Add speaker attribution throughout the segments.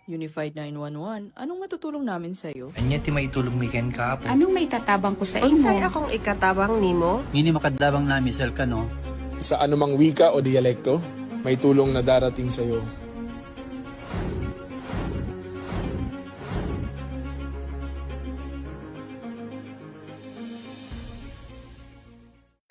Speaker 1: Unified 911, anong matutulong namin sa'yo?
Speaker 2: Anya ti maitulog mi ken kapo.
Speaker 3: Anong may tatabang ko sa
Speaker 4: Unsay
Speaker 3: imo?
Speaker 4: akong ikatabang nimo?
Speaker 5: Ngini makadabang na misal ka no.
Speaker 6: Sa anumang wika o dialekto, may tulong na darating sa iyo.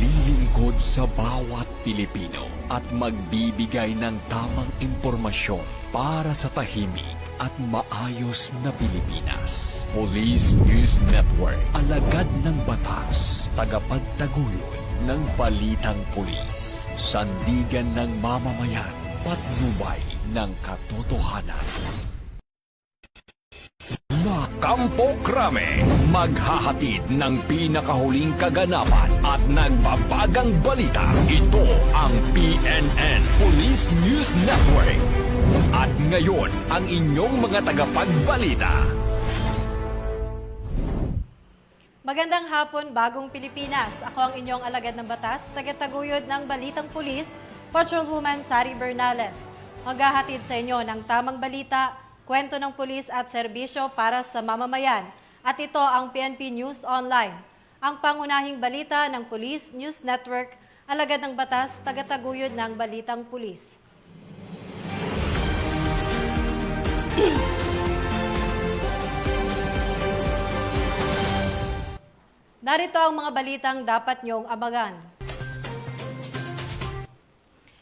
Speaker 7: Lilingkod sa bawat Pilipino at magbibigay ng tamang impormasyon para sa tahimik at maayos na Pilipinas. Police News Network, alagad ng batas, tagapagtaguyod ng balitang pulis, sandigan ng mamamayan, patnubay ng katotohanan. La Campo Crame, maghahatid ng pinakahuling kaganapan at nagbabagang balita. Ito ang PNN Police News Network. At ngayon, ang inyong mga tagapagbalita.
Speaker 8: Magandang hapon, Bagong Pilipinas. Ako ang inyong alagad ng batas, tagataguyod ng Balitang Pulis, Patrolwoman Sari Bernales. Maghahatid sa inyo ng tamang balita, kwento ng pulis at serbisyo para sa mamamayan. At ito ang PNP News Online, ang pangunahing balita ng Police News Network, alagad ng batas, tagataguyod ng Balitang Pulis. Narito ang mga balitang dapat niyong abangan.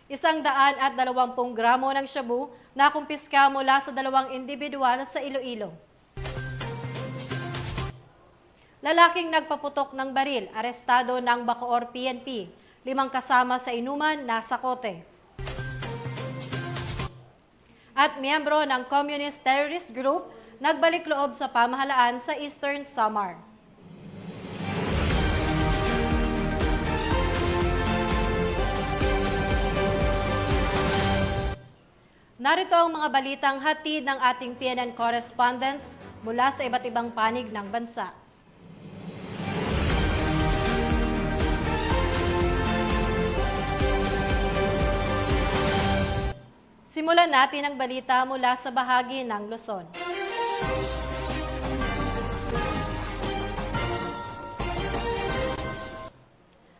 Speaker 8: 120 gramo ng shabu na kumpiska mula sa 2 individual sa Iloilo. Lalaking nagpaputok ng baril, arestado ng Bacoor PNP. 5 kasama sa inuman, nasa kote. At miyembro ng Communist Terrorist Group, nagbalik loob sa pamahalaan sa Eastern Samar. Narito ang mga balitang hatid ng ating PNN correspondents mula sa iba't ibang panig ng bansa. Simulan natin ang balita mula sa bahagi ng Luzon.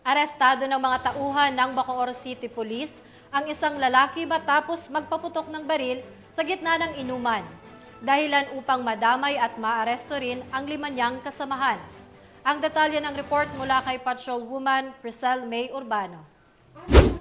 Speaker 8: Arestado ng mga tauhan ng Bacoor City Police ang isang lalaki matapos magpaputok ng baril sa gitna ng inuman, dahilan upang madamay at maaresto rin ang 5 niyang kasamahan. Ang detalye ng report mula kay Patrolwoman Priscel May Urbano.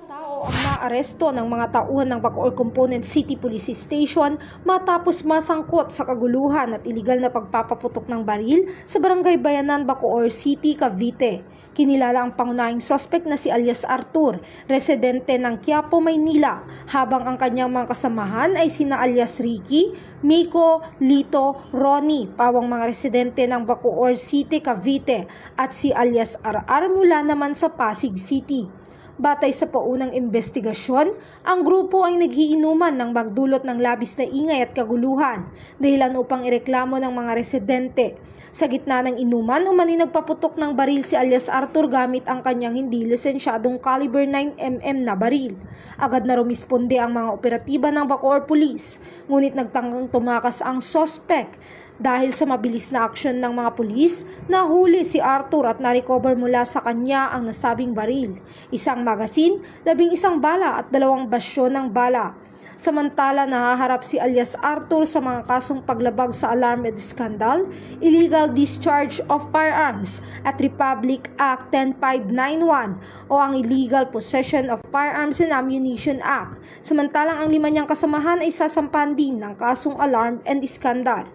Speaker 9: Tao ang naaresto ng mga tauhan ng Bacoor Component City Police Station matapos masangkot sa kaguluhan at iligal na pagpapaputok ng baril sa Barangay Bayanan, Bacoor City, Cavite. Kinilala ang pangunahing suspect na si alias Arthur, residente ng Quiapo, Maynila, habang ang kanyang mga kasamahan ay sina alias Ricky, Miko, Lito, Ronnie, pawang mga residente ng Bacoor City, Cavite, at si alias RR mula naman sa Pasig City. Batay sa paunang investigasyon, ang grupo ay nagiinuman ng magdulot ng labis na ingay at kaguluhan, dahilan upang ireklamo ng mga residente. Sa gitna ng inuman, umano'y nagpaputok ng baril si alias Arthur gamit ang kanyang hindi lisensyadong caliber 9mm na baril. Agad na rumisponde ang mga operatiba ng Bacoor Police, ngunit nagtanggang tumakas ang suspect. Dahil sa mabilis na aksyon ng mga pulis, nahuli si Arthur at narecover mula sa kanya ang nasabing baril, 1 magasin, 11 bala at 2 basyo ng bala. Samantala, nahaharap si alias Arthur sa mga kasong paglabag sa alarm at skandal, illegal discharge of firearms at Republic Act 10591 o ang Illegal Possession of Firearms and Ammunition Act. Samantalang ang 5 niyang kasamahan ay sasampan din ng kasong alarm and skandal.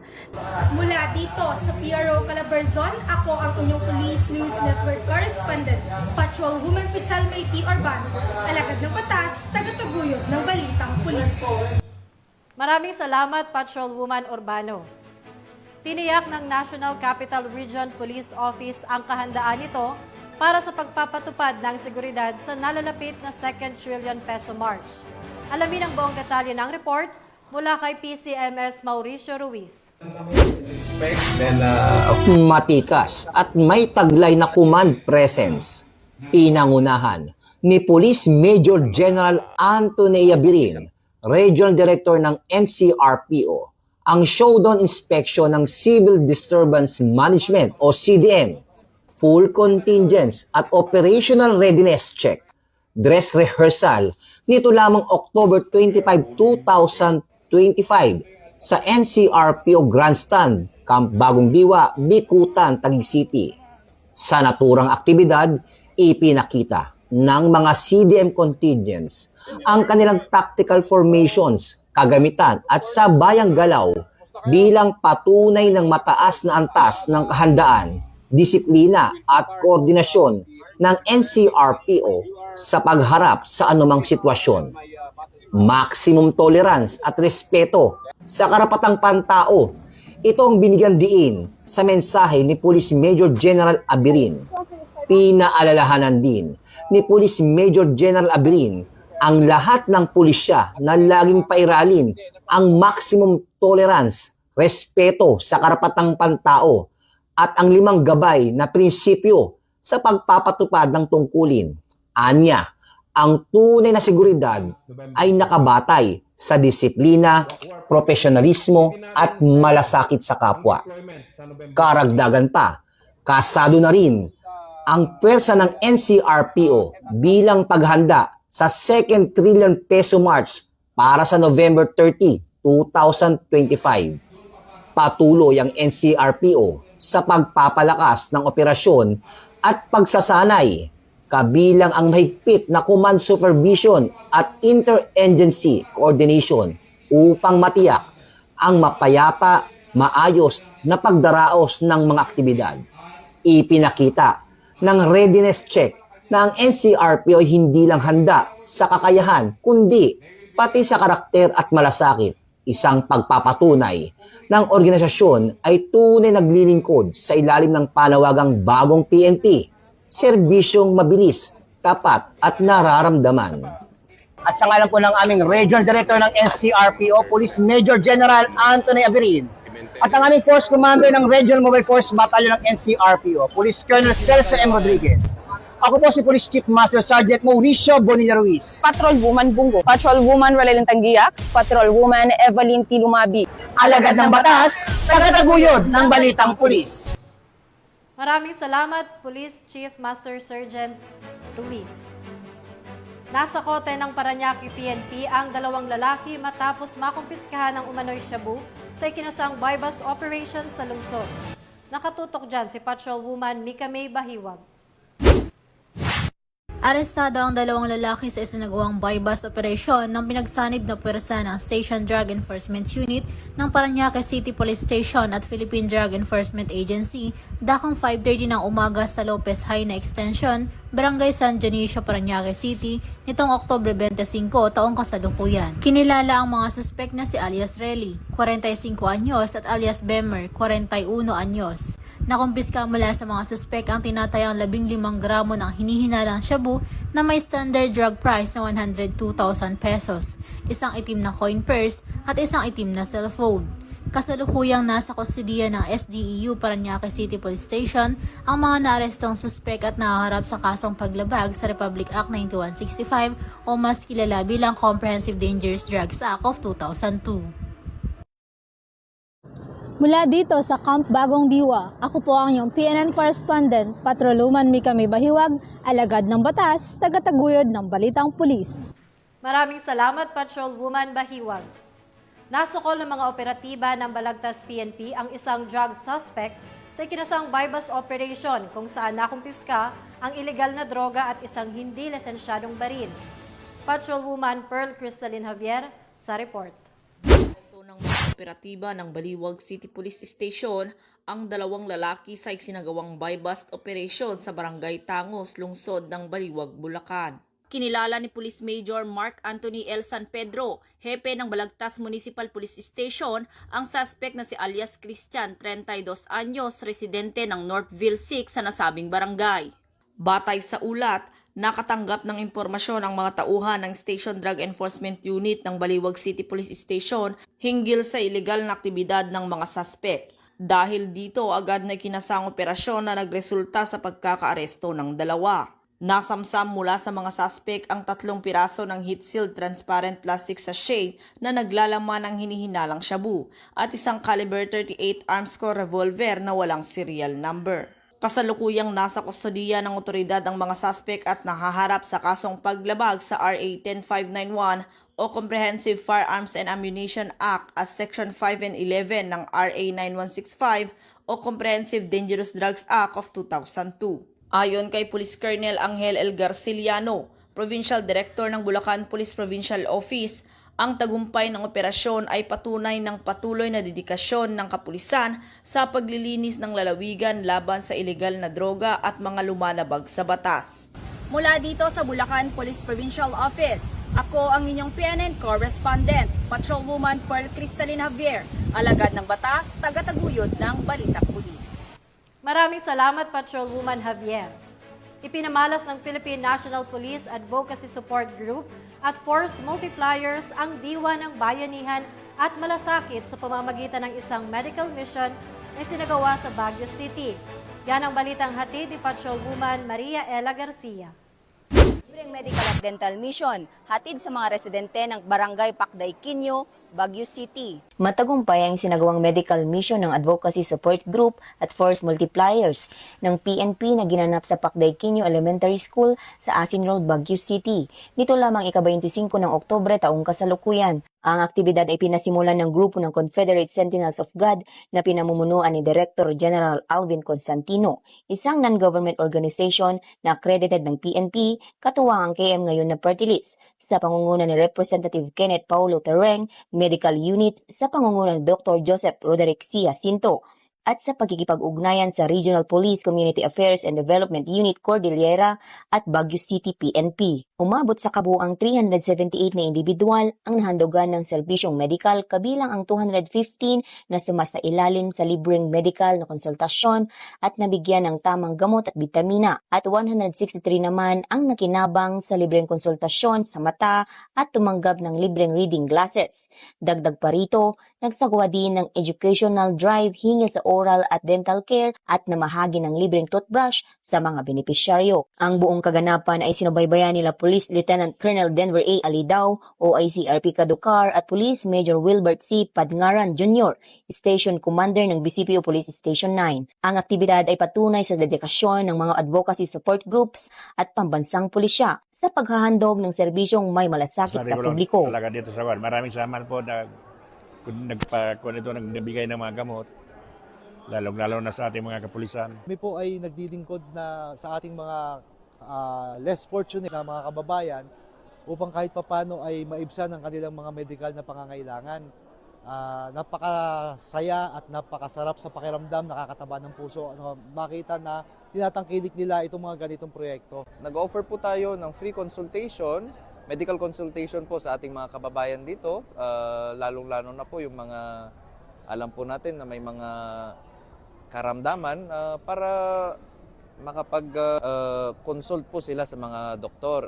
Speaker 10: Mula dito sa PRO Calabarzon, ako ang inyong Police News Network correspondent, Patrolwoman Priscel May Urbano, alagad ng batas, tagataguyod ng Balitang Pulis.
Speaker 8: Maraming salamat, Patrolwoman Urbano. Tiniyak ng National Capital Region Police Office ang kahandaan nito para sa pagpapatupad ng seguridad sa nalalapit na 2nd trillion peso march. Alamin ang buong detalye ng report mula kay PCMS Mauricio Ruiz.
Speaker 11: Matikas at may taglay na command presence. Pinangunahan ni Police Major General Anthony Yabirin, Regional Director ng NCRPO, ang showdown inspection ng Civil Disturbance Management o CDM, full contingents at operational readiness check, dress rehearsal nito lamang October 25, 2025 sa NCRPO Grandstand, Camp Bagong Diwa, Bikutan, Taguig City. Sa naturang aktibidad, ipinakita ng mga CDM contingents ang kanilang tactical formations, kagamitan at sabayang galaw bilang patunay ng mataas na antas ng kahandaan, disiplina at koordinasyon ng NCRPO sa pagharap sa anumang sitwasyon. Maximum tolerance at respeto sa karapatang pantao. Ito ang binigyan diin sa mensahe ni Police Major General Abirin. Pinaalalahanan din ni Police Major General Abirin ang lahat ng pulisya na laging pairalin ang maximum tolerance, respeto sa karapatang pantao at ang 5 gabay na prinsipyo sa pagpapatupad ng tungkulin. Anya, ang tunay na seguridad ay nakabatay sa disiplina, profesionalismo at malasakit sa kapwa. Karagdagan pa, kasado na rin ang pwersa ng NCRPO bilang paghanda sa 2nd Trillion Peso March para sa November 30, 2025. Patuloy ang NCRPO sa pagpapalakas ng operasyon at pagsasanay, kabilang ang mahigpit na command supervision at interagency coordination upang matiyak ang mapayapa, maayos na pagdaraos ng mga aktibidad. Ipinakita ng readiness check na ang NCRPO ay hindi lang handa sa kakayahan, kundi pati sa karakter at malasakit. Isang pagpapatunay ng organisasyon ay tunay naglilingkod sa ilalim ng panawagang bagong PNP, serbisyong mabilis, tapat at nararamdaman. At sa ngalan po ng aming Regional Director ng NCRPO, Police Major General Anthony Abirin, at ang aming Force Commander ng Regional Mobile Force Battalion ng NCRPO, Police Colonel Celso M. Rodriguez. Ako po si Police Chief Master Sergeant Mauricio Bonilla Ruiz.
Speaker 3: Patrol Woman Bungo, Patrol Woman Rolelan Tanggiak, Patrol Woman Evelyn T. Lumabi.
Speaker 11: Alagad ng batas, tagataguyod ng balitang pulis.
Speaker 8: Maraming salamat, Police Chief Master Sergeant Ruiz. Nasa kote ng Parañaque PNP ang 2 lalaki matapos makumpiskahan ng umano'y shabu sa ikinasang buy-bust operation sa lungsod. Nakatutok dyan si Patrol Woman Mika May Bahiwag.
Speaker 4: Arestado ang 2 lalaki sa isinagawang buy-bust operasyon ng pinagsanib na puwersa ng Station Drug Enforcement Unit ng Parañaque City Police Station at Philippine Drug Enforcement Agency dakong 5:30 ng umaga sa Lopez High na Extension, Barangay San Dionisio, Parañaque City nitong Oktubre 25 taong kasalukuyan. Kinilala ang mga suspek na si alias Relly, 45 anyos at alias Bemer, 41 anyos. Nakumpiska mula sa mga suspek ang tinatayang 15 gramo ng hinihinalang shabu na may standard drug price na 102,000 pesos, isang itim na coin purse at isang itim na cellphone. Kasalukuyang nasa kustudiya ng SDEU Parañaque City Police Station ang mga naarestong suspek at nahaharap sa kasong paglabag sa Republic Act 9165 o mas kilala bilang Comprehensive Dangerous Drugs Act of 2002.
Speaker 12: Mula dito sa Camp Bagong Diwa, ako po ang iyong PNN correspondent, Patroluman Mika May Bahiwag, alagad ng batas, tagataguyod ng balitang pulis.
Speaker 8: Maraming salamat, Patrol Woman Bahiwag. Nasukol ng mga operatiba ng Balagtas PNP ang isang drug suspect sa ikinasang buy-bust operation kung saan nakumpiska ang ilegal na droga at isang hindi lisensyadong baril. Patrol Woman Pearl Crystalline Javier sa report.
Speaker 1: Ito ng mga operatiba ng Baliwag City Police Station ang 2 lalaki sa isinagawang buy-bust operation sa Barangay Tangos, lungsod ng Baliwag, Bulacan. Kinilala ni Police Major Mark Anthony L. San Pedro, hepe ng Balagtas Municipal Police Station, ang suspect na si alias Christian, 32 anyos, residente ng Northville 6 sa nasabing barangay. Batay sa ulat, nakatanggap ng impormasyon ang mga tauhan ng Station Drug Enforcement Unit ng Baliwag City Police Station hinggil sa ilegal na aktibidad ng mga suspect. Dahil dito, agad na ikinasang operasyon na nagresulta sa pagkakaaresto ng 2. Nasamsam mula sa mga suspect ang 3 piraso ng heat-sealed transparent plastic sachet na naglalaman ng hinihinalang shabu at isang caliber 38 armscore revolver na walang serial number. Kasalukuyang nasa kustodiya ng otoridad ang mga suspect at nahaharap sa kasong paglabag sa RA 10591 o Comprehensive Firearms and Ammunition Act at Section 5 and 11 ng RA 9165 o Comprehensive Dangerous Drugs Act of 2002. Ayon kay Police Colonel Angel L. Garciliano, Provincial Director ng Bulacan Police Provincial Office, ang tagumpay ng operasyon ay patunay ng patuloy na dedikasyon ng kapulisan sa paglilinis ng lalawigan laban sa ilegal na droga at mga lumalabag sa batas.
Speaker 3: Mula dito sa Bulacan Police Provincial Office, ako ang inyong PNN Correspondent, Patrolwoman Pearl Cristalin Javier, alagad ng batas, tagataguyod ng Balitang Pulis.
Speaker 8: Maraming salamat, Patrolwoman Javier. Ipinamalas ng Philippine National Police Advocacy Support Group at Force Multipliers ang diwa ng bayanihan at malasakit sa pamamagitan ng isang medical mission na sinagawa sa Baguio City. Yan ang balitang hatid ni Patrolwoman Maria Ella Garcia.
Speaker 3: Libreng medical at dental mission, hatid sa mga residente ng Barangay Pakday Quinyo, Baguio City.
Speaker 13: Matagumpay ang sinagawang medical mission ng Advocacy Support Group at Force Multipliers ng PNP na ginanap sa Pakday Quinyo Elementary School sa Asin Road, Baguio City. Nito lamang ika-25 ng Oktubre taong kasalukuyan. Ang aktibidad ay pinasimulan ng grupo ng Confederate Sentinels of God na pinamumunuan ni Director General Alvin Constantino, isang non-government organization na accredited ng PNP, katuwang ang KM ngayon na party list, sa pangunguna ni Representative Kenneth Paulo Tereng, Medical Unit sa pangunguna ni Dr. Joseph Roderick C. Jacinto, at sa pagkikipag-ugnayan sa Regional Police Community Affairs and Development Unit Cordillera at Baguio City PNP. Umabot sa kabuang 378 na individual ang nahandugan ng serbisyong medikal kabilang ang 215 na sumasailalim sa libreng medikal na konsultasyon at nabigyan ng tamang gamot at bitamina at 163 naman ang nakinabang sa libreng konsultasyon sa mata at tumanggap ng libreng reading glasses. Dagdag pa rito, nagsagawa din ng educational drive hinggil sa oral at dental care at namahagi ng libreng toothbrush sa mga benepisyaryo. Ang buong kaganapan ay sinubaybayan nila Police Lieutenant Colonel Denver A. Alidao, OICRP Kadukar at Police Major Wilbert C. Padngaran Jr., Station Commander ng BCPO Police Station 9. Ang aktibidad ay patunay sa dedikasyon ng mga advocacy support groups at pambansang pulisya sa paghahandog ng serbisyong may malasakit sa publiko.
Speaker 14: Talaga dito sa Juan. Maraming salamat po na nagbigay ng mga gamot, lalong-lalo na sa ating mga kapulisan.
Speaker 15: Kami po ay nagdilingkod na sa ating mga less fortunate na mga kababayan upang kahit papano ay maibsan ang kanilang mga medical na pangangailangan. Napakasaya at napakasarap sa pakiramdam, nakakataba ng puso makita na tinatangkilik nila itong mga ganitong proyekto.
Speaker 16: Nag-offer po tayo ng free consultation, medical consultation po sa ating mga kababayan dito, lalong-lalo na po yung mga alam po natin na may mga karamdaman para makapag-consult po sila sa mga doktor.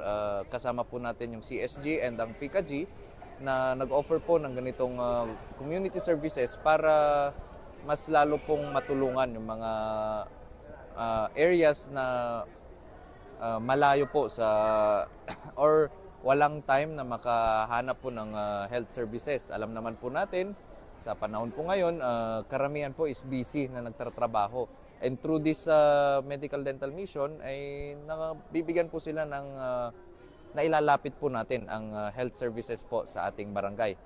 Speaker 16: Kasama po natin yung CSG and ang PKG na nag-offer po ng ganitong community services para mas lalo pong matulungan yung mga areas na malayo po sa or walang time na makahanap po ng health services. Alam naman po natin, sa panahon po ngayon, karamihan po is busy na nagtatrabaho. And through this medical dental mission, ay bibigyan po sila ng nailalapit po natin ang health services po sa ating barangay.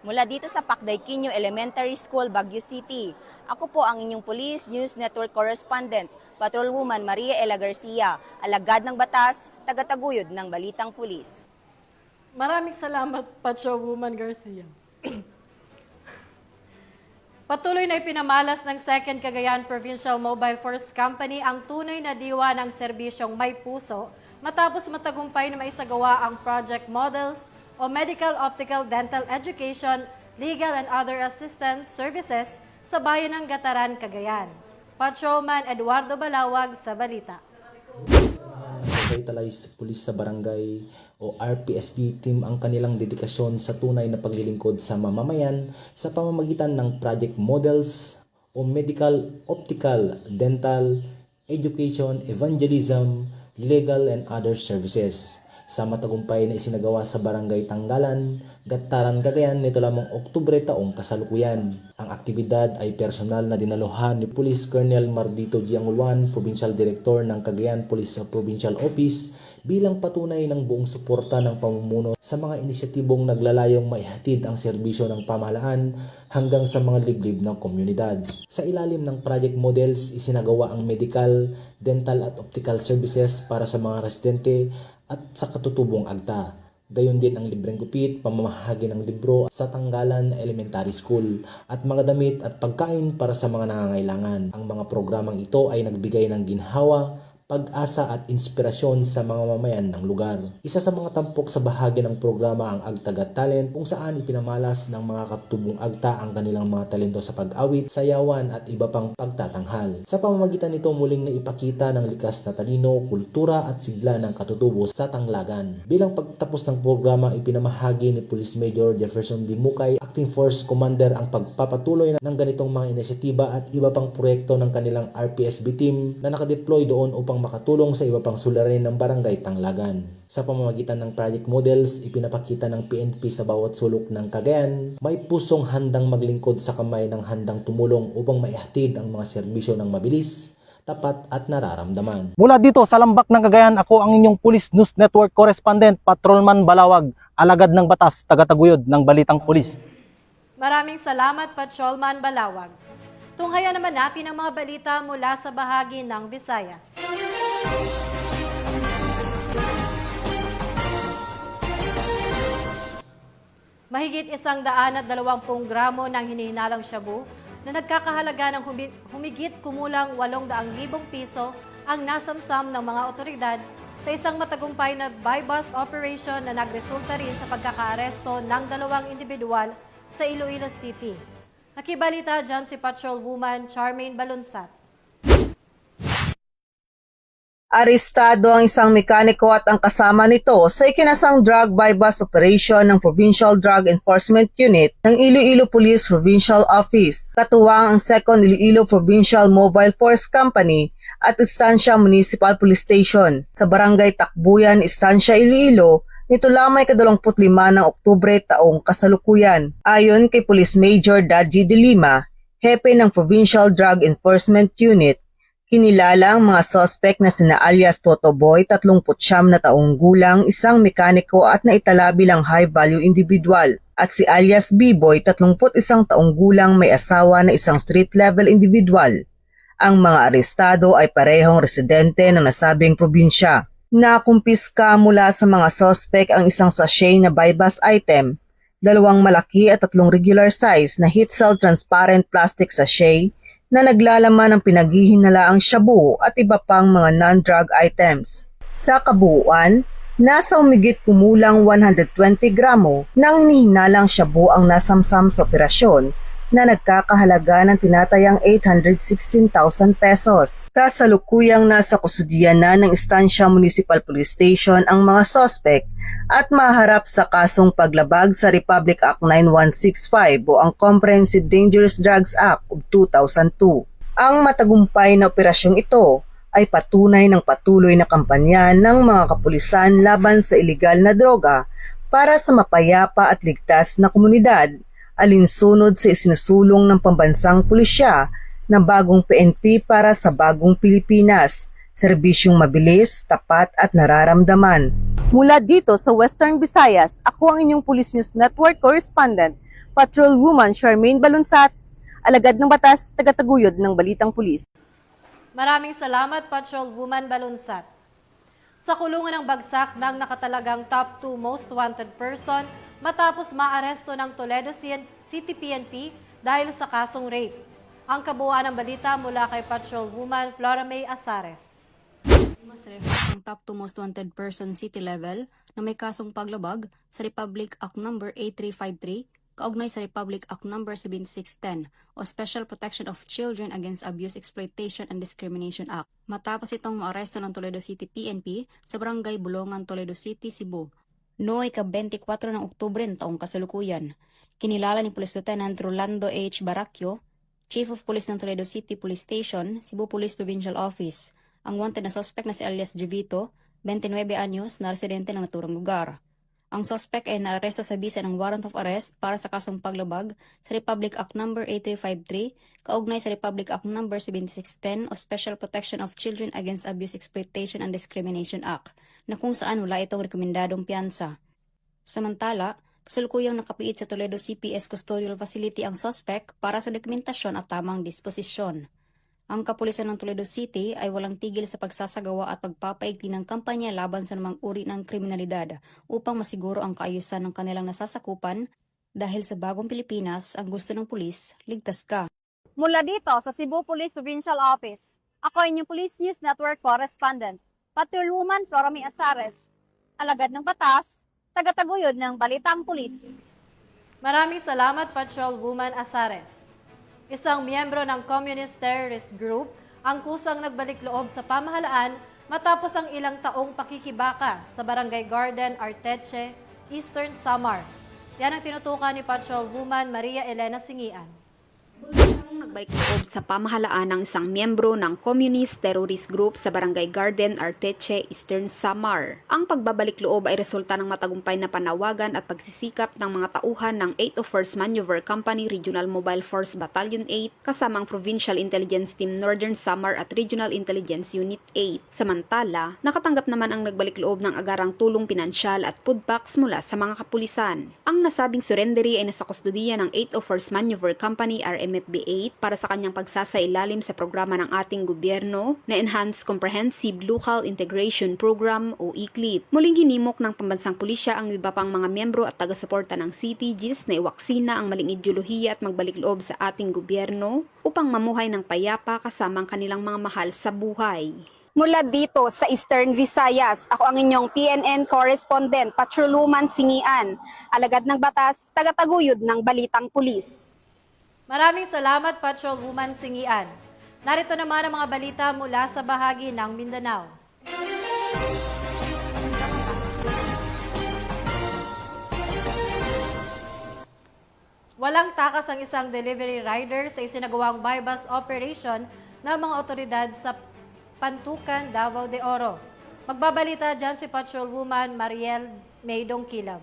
Speaker 3: Mula dito sa Pakday Quinyo Elementary School, Baguio City, ako po ang inyong Police News Network Correspondent, Patrolwoman Maria Ella Garcia, alagad ng batas, tagataguyod ng Balitang Pulis.
Speaker 8: Maraming salamat, Patrolwoman Garcia. Patuloy na ipinamalas ng 2nd Cagayan Provincial Mobile Force Company ang tunay na diwa ng serbisyong may puso matapos matagumpay na maisagawa ang project models o Medical Optical Dental Education, Legal and Other Assistance Services sa bayan ng Gataran, Cagayan. Patrolman Eduardo Balawag sa balita.
Speaker 17: Revitalize Police sa Barangay o RPSB team ang kanilang dedikasyon sa tunay na paglilingkod sa mamamayan sa pamamagitan ng project models o medical, optical, dental, education, evangelism, legal and other services. Sa matagumpay na isinagawa sa Barangay Tanggalan, Gataran, Cagayan nito lamang Oktubre taong kasalukuyan. Ang aktibidad ay personal na dinaluhan ni Police Colonel Mardito Gianguluan, Provincial Director ng Cagayan Police Provincial Office, bilang patunay ng buong suporta ng pamumuno sa mga inisyatibong naglalayong maihatid ang serbisyo ng pamahalaan hanggang sa mga liblib ng komunidad. Sa ilalim ng project models, isinagawa ang medical, dental at optical services para sa mga residente at sa katutubong agta. Gayon din ang libreng gupit, pamamahagi ng libro sa Tanggalan Elementary School at mga damit at pagkain para sa mga nangangailangan. Ang mga programang ito ay nagbigay ng ginhawa, pag-asa at inspirasyon sa mga mamayan ng lugar. Isa sa mga tampok sa bahagi ng programa ang Agtagat Talent kung saan ipinamalas ng mga katutubong agta ang kanilang mga talento sa pag-awit, sayawan at iba pang pagtatanghal. Sa pamamagitan nito muling naipakita ng likas na talino, kultura at sigla ng katutubo sa Tanglagan. Bilang pagtapos ng programa, ipinamahagi ni Police Major Jefferson D. Mukay, Acting Force Commander, ang pagpapatuloy ng ganitong mga inisyatiba at iba pang proyekto ng kanilang RPSB team na nakadeploy doon upang makatulong sa iba pang suliranin ng Barangay Tanglagan. Sa pamamagitan ng project models, ipinapakita ng PNP sa bawat sulok ng Cagayan, may pusong handang maglingkod sa kamay ng handang tumulong upang maihatid ang mga serbisyo ng mabilis, tapat at nararamdaman.
Speaker 18: Mula dito sa Lambak ng Cagayan, ako ang inyong Police News Network Correspondent, Patrolman Balawag, alagad ng batas, tagataguyod ng Balitang Pulis.
Speaker 8: Maraming salamat, Patrolman Balawag. Tunghayan naman natin ang mga balita mula sa bahagi ng Visayas. Mahigit 120 gramo ng hinihinalang shabu na nagkakahalaga ng humigit kumulang 800,000 piso ang nasamsam ng mga otoridad sa isang matagumpay na buy-bust operation na nagresulta rin sa pagkakaaresto ng 2 individual sa Iloilo City. Nakibalita dyan si Patrolwoman Charmaine Balunsat.
Speaker 1: Arestado ang isang mekaniko at ang kasama nito sa ikinasang drug buy-bust operation ng Provincial Drug Enforcement Unit ng Iloilo Police Provincial Office, katuwang ang 2nd Iloilo Provincial Mobile Force Company at Estancia Municipal Police Station sa Barangay Takbuyan, Estancia, Iloilo, nito lamang 25 ng Oktubre taong kasalukuyan. Ayon kay Police Major Dadji de Lima, hepe ng Provincial Drug Enforcement Unit, kinilala ang mga suspect na sina alias Toto Boy, 39 na taong gulang, isang mekaniko at naitala bilang high-value individual, at si alias B-Boy, 31 taong gulang, may asawa na isang street-level individual. Ang mga arestado ay parehong residente ng nasabing probinsya. Nakumpiska mula sa mga suspect ang isang sachet na buy-bust item, 2 malaki at 3 regular size na heat seal transparent plastic sachet na naglalaman ng pinaghihinalaang shabu at iba pang mga non-drug items. Sa kabuuan, nasa humigit kumulang 120 gramo ng hinihinalang shabu ang nasamsam sa operasyon na nagkakahalaga ng tinatayang 816,000 pesos. Kasalukuyang nasa kustudiya na ng Estancia Municipal Police Station ang mga suspect at maharap sa kasong paglabag sa Republic Act 9165 o ang Comprehensive Dangerous Drugs Act of 2002. Ang matagumpay na operasyong ito ay patunay ng patuloy na kampanya ng mga kapulisan laban sa ilegal na droga para sa mapayapa at ligtas na komunidad, alinsunod sa isinusulong ng pambansang pulisya na bagong PNP para sa bagong Pilipinas, serbisyong mabilis, tapat at nararamdaman. Mula dito sa Western Visayas, ako ang inyong Police News Network Correspondent, Patrolwoman Charmaine Balunsat, alagad ng batas, tagataguyod ng Balitang Pulis.
Speaker 8: Maraming salamat, Patrolwoman Balunsat. Sa kulungan ng bagsak ng nakatalagang top 2 most wanted person matapos maaresto ng Toledo City PNP dahil sa kasong rape. Ang kabuuan ng balita mula kay Patrolwoman Flora May Asares.
Speaker 19: Mas reho ang top 2 most wanted person city level na may kasong paglabag sa Republic Act No. 8353 kaugnay sa Republic Act No. 7610 o Special Protection of Children Against Abuse, Exploitation and Discrimination Act. Matapos itong maaresto ng Toledo City PNP sa Barangay Bulongan, Toledo City, Cebu. Noong ika-24 ng Oktubre ng taong kasalukuyan, kinilala ni Police Lieutenant Rolando H. Baracchio, Chief of Police ng Toledo City Police Station, Cebu Police Provincial Office, Ang wanted na suspect na si alias Jevito, 29 anyos, na residente ng naturang lugar. Ang suspect ay naaresto sa bisa ng warrant of arrest para sa kasong paglabag sa Republic Act No. 8353, kaugnay sa Republic Act No. 7610 o Special Protection of Children Against Abuse, Exploitation and Discrimination Act, na kung saan wala itong rekomendadong piyansa. Samantala, kasalukuyang nakapiit sa Toledo CPS Custodial Facility ang suspect para sa dokumentasyon at tamang disposisyon. Ang kapulisan ng Toledo City ay walang tigil sa pagsasagawa at pagpapaigti ng kampanya laban sa namang uri ng kriminalidad upang masiguro ang kaayusan ng kanilang nasasakupan dahil sa bagong Pilipinas, ang gusto ng pulis, ligtas ka.
Speaker 3: Mula dito sa Cebu Police Provincial Office, ako inyong Police News Network Correspondent, Patrolwoman Florami Asares, alagad ng batas, tagataguyod ng Balitang Pulis.
Speaker 8: Maraming salamat, Patrolwoman Asares. Isang miyembro ng Communist Terrorist Group ang kusang nagbalik loob sa pamahalaan matapos ang ilang taong pakikibaka sa Barangay Garden, Arteche, Eastern Samar. Yan ang tinutukan ni Patrolwoman Maria Elena Singian.
Speaker 20: Nagbalik loob sa pamahalaan ng isang miyembro ng Communist Terrorist Group sa Barangay Garden, Arteche, Eastern Samar. Ang pagbabalik loob ay resulta ng matagumpay na panawagan at pagsisikap ng mga tauhan ng 801st Maneuver Company Regional Mobile Force Battalion 8 kasamang Provincial Intelligence Team Northern Samar at Regional Intelligence Unit 8. Samantala, nakatanggap naman ang nagbalik loob ng agarang tulong pinansyal at food packs mula sa mga kapulisan. Ang nasabing surrendery ay nasa kustodiya ng 801st Maneuver Company RMFB 8 para sa kanyang pagsasailalim sa programa ng ating gobyerno na Enhanced Comprehensive Local Integration Program o ECLIP. Muling hinimok ng pambansang pulisya ang iba pang mga miyembro at taga-suporta ng CTGs na iwaksina ang maling ideolohiya at magbalik loob sa ating gobyerno upang mamuhay ng payapa kasama ang kanilang mga mahal sa buhay.
Speaker 3: Mula dito sa Eastern Visayas, ako ang inyong PNN Correspondent, Patrolwoman Singian, alagad ng batas, tagataguyod ng Balitang Pulis.
Speaker 8: Maraming salamat, Patrolwoman Singian. Narito naman ang mga balita mula sa bahagi ng Mindanao. Walang takas ang isang delivery rider sa isinagawang buy-bus operation ng mga otoridad sa Pantukan, Davao de Oro. Magbabalita dyan si Patrolwoman Mariel Maydong Kilab.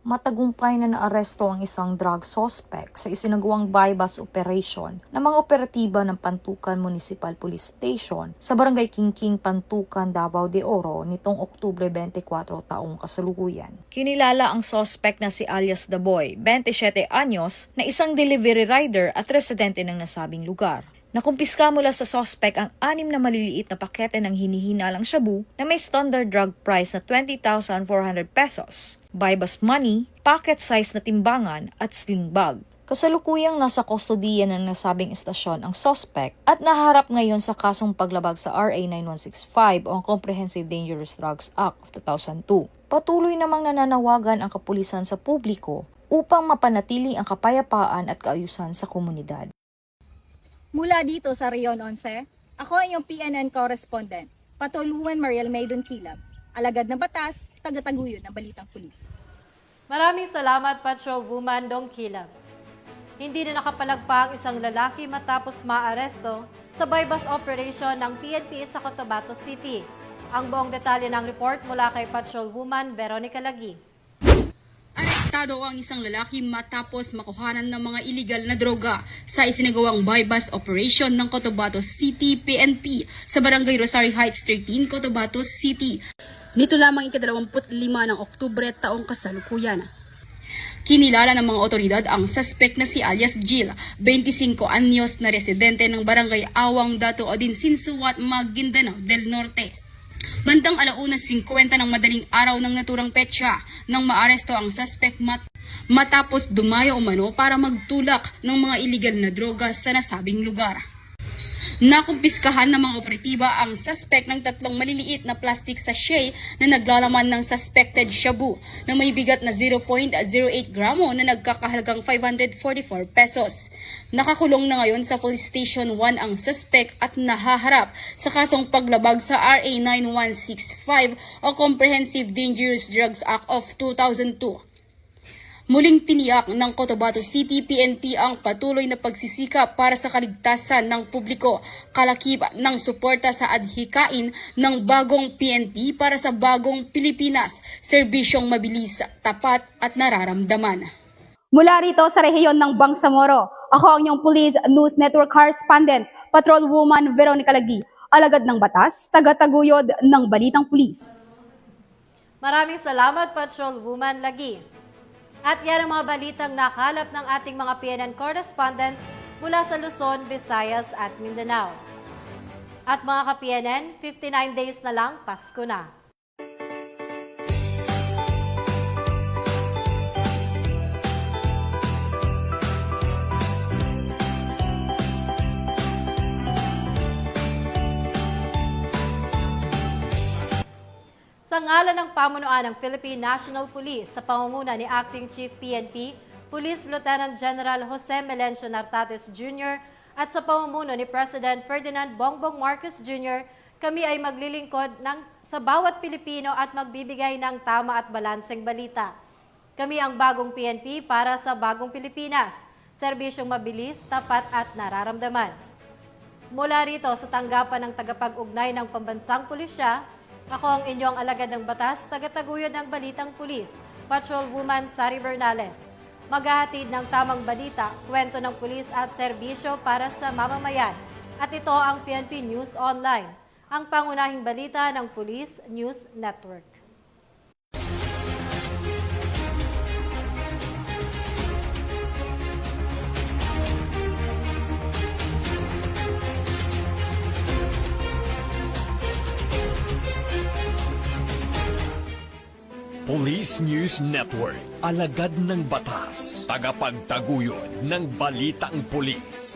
Speaker 21: Matagumpay na naaresto ang isang drug suspect sa isinagawang buy-bus operation ng mga operatiba ng Pantukan Municipal Police Station sa Barangay Kingking, Pantukan, Davao de Oro nitong Oktubre 24 taong kasalukuyan. Kinilala ang suspect na si alias The Boy, 27 anyos, na isang delivery rider at residente ng nasabing lugar. Nakumpiska mula sa suspect ang 6 na maliliit na pakete ng hinihinalang shabu na may standard drug price na 20,400 pesos, buy-bus money, pocket size na timbangan at sling bag. Kasalukuyang nasa kustodiya ng nasabing istasyon ang suspect at naharap ngayon sa kasong paglabag sa RA 9165 o ang Comprehensive Dangerous Drugs Act of 2002. Patuloy namang nananawagan ang kapulisan sa publiko upang mapanatili ang kapayapaan at kaayusan sa komunidad.
Speaker 22: Mula dito sa Rion 11, ako ay iyong PNN Correspondent, Patrolwoman Mariel Maydon Kilab, alagad ng batas, tagataguyod ng Balitang Pulis.
Speaker 8: Maraming salamat, Patrolwoman Dong Kilab. Hindi na nakapalagpa ang isang lalaki matapos maaresto sa buy-bus operation ng PNP sa Cotabato City. Ang buong detalye ng report mula kay Patrolwoman Veronica Lagi.
Speaker 23: Arestado ang isang lalaki matapos makuhanan ng mga illegal na droga sa isinagawang buy-bus operation ng Cotabato City PNP sa Barangay Rosario Heights 13, Cotabato City. Nito lamang ika-25 ng Oktubre taong kasalukuyan. Kinilala ng mga otoridad ang suspect na si alias Jill, 25 anyos na residente ng Barangay Awang, Dato Odinsinsuat, Maguindanao del Norte. Bandang 1:50 ng madaling araw ng naturang petsa nang maaresto ang suspect matapos dumayo umano para magtulak ng mga illegal na droga sa nasabing lugar. Nakumpiskahan ng mga operatiba ang suspect ng 3 maliliit na plastic sachet na naglalaman ng suspected shabu na may bigat na 0.08 gramo na nagkakahalagang 544 pesos. Nakakulong na ngayon sa Police Station 1 ang suspect at nahaharap sa kasong paglabag sa RA 9165 o Comprehensive Dangerous Drugs Act of 2002. Muling tiniyak ng Cotabato City PNP ang patuloy na pagsisikap para sa kaligtasan ng publiko, kalakip ng suporta sa adhikain ng bagong PNP para sa bagong Pilipinas, serbisyong mabilis, tapat at nararamdaman.
Speaker 2: Mula rito sa rehiyon ng Bangsamoro, ako ang inyong Police News Network Correspondent, Patrolwoman Veronica Lagi, alagad ng batas, tagataguyod ng Balitang Pulis.
Speaker 8: Maraming salamat, Patrolwoman Lagi. At yan ang mga balitang nakalap ng ating mga PNN correspondents mula sa Luzon, Visayas at Mindanao. At mga ka-PNN, 59 days na lang, Pasko na. Sa ngalan ng pamunuan ng Philippine National Police sa pangunguna ni Acting Chief PNP, Police Lieutenant General Jose Melencio Nartates Jr. at sa pamumuno ni President Ferdinand Bongbong Marcos Jr., kami ay maglilingkod sa bawat Pilipino at magbibigay ng tama at balanseng balita. Kami ang bagong PNP para sa bagong Pilipinas, serbisyong mabilis, tapat at nararamdaman. Mula rito sa tanggapan ng tagapag-ugnay ng Pambansang Pulisya, ako ang inyong alagad ng batas, tagataguyod ng Balitang Pulis, Patrolwoman Sari Bernales. Maghahatid ng tamang balita, kwento ng pulis at serbisyo para sa mamamayan. At ito ang PNP News Online, ang pangunahing balita ng Police News Network.
Speaker 7: Police News Network, alagad ng batas, tagapagtaguyod ng Balitang Pulis.